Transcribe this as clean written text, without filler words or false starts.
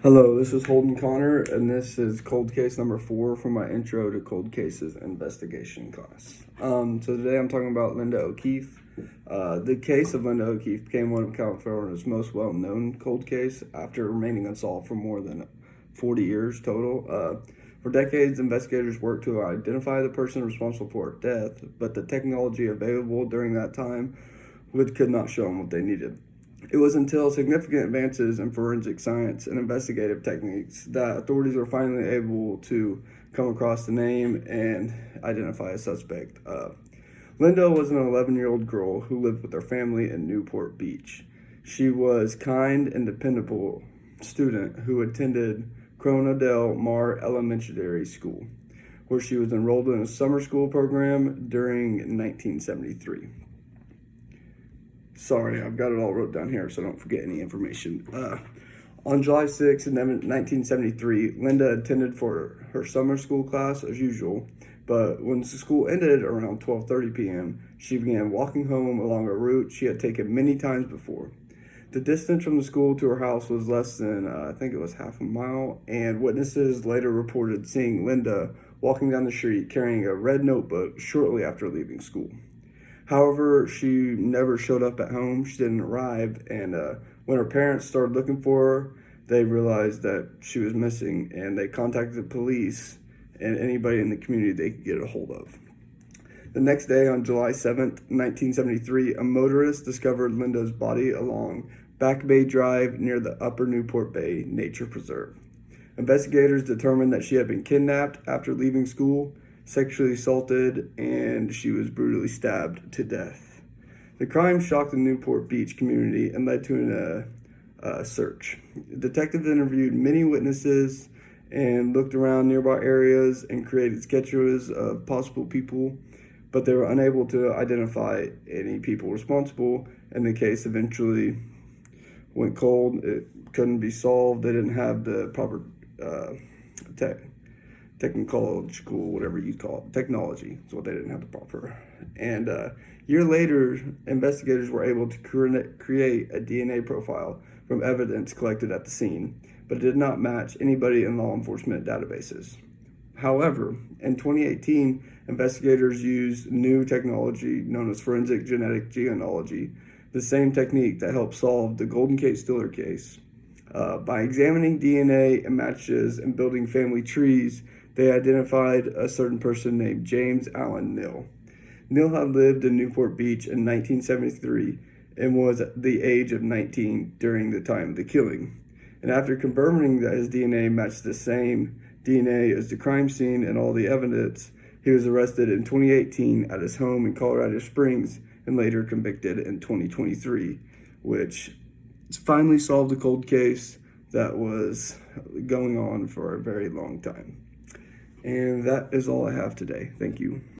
Hello, this is Holden Connor, and this is cold case number 4 from my intro to cold cases investigation class. So today I'm talking about Linda O'Keefe. The case of Linda O'Keefe became one of California's most well-known cold case after remaining unsolved for more than 40 years total. For decades, investigators worked to identify the person responsible for her death, but the technology available during that time could not show them what they needed. It was until significant advances in forensic science and investigative techniques that authorities were finally able to come across the name and identify a suspect. Linda was an 11-year-old girl who lived with her family in Newport Beach. She was kind and dependable student who attended Corona Del Mar Elementary School, where she was enrolled in a summer school program during 1973. Sorry, I've got it all wrote down here so I don't forget any information. On July 6, 1973, Linda attended for her summer school class as usual, but when the school ended around 12:30 p.m., she began walking home along a route she had taken many times before. The distance from the school to her house was less than, I think it was half a mile, and witnesses later reported seeing Linda walking down the street carrying a red notebook shortly after leaving school. However, she never showed up at home. She didn't arrive, and when her parents started looking for her, they realized that she was missing, and they contacted the police and anybody in the community they could get a hold of. The next day, on July 7th, 1973, a motorist discovered Linda's body along Back Bay Drive near the Upper Newport Bay Nature Preserve. Investigators determined that she had been kidnapped after leaving school, sexually assaulted, and she was brutally stabbed to death. The crime shocked the Newport Beach community and led to a search. Detectives interviewed many witnesses and looked around nearby areas and created sketches of possible people, but they were unable to identify any people responsible, and the case eventually went cold. It couldn't be solved. They didn't have the proper technological, whatever you call it, technology is what they didn't have the proper. And a year later, investigators were able to create a DNA profile from evidence collected at the scene, but it did not match anybody in law enforcement databases. However, in 2018, investigators used new technology known as forensic genetic genealogy, the same technique that helped solve the Golden Gate Stiller case. By examining DNA and matches and building family trees, they identified a certain person named James Allen Neal. Neal had lived in Newport Beach in 1973 and was at the age of 19 during the time of the killing. And after confirming that his DNA matched the same DNA as the crime scene and all the evidence, he was arrested in 2018 at his home in Colorado Springs and later convicted in 2023, which finally solved a cold case that was going on for a very long time. And that is all I have today. Thank you.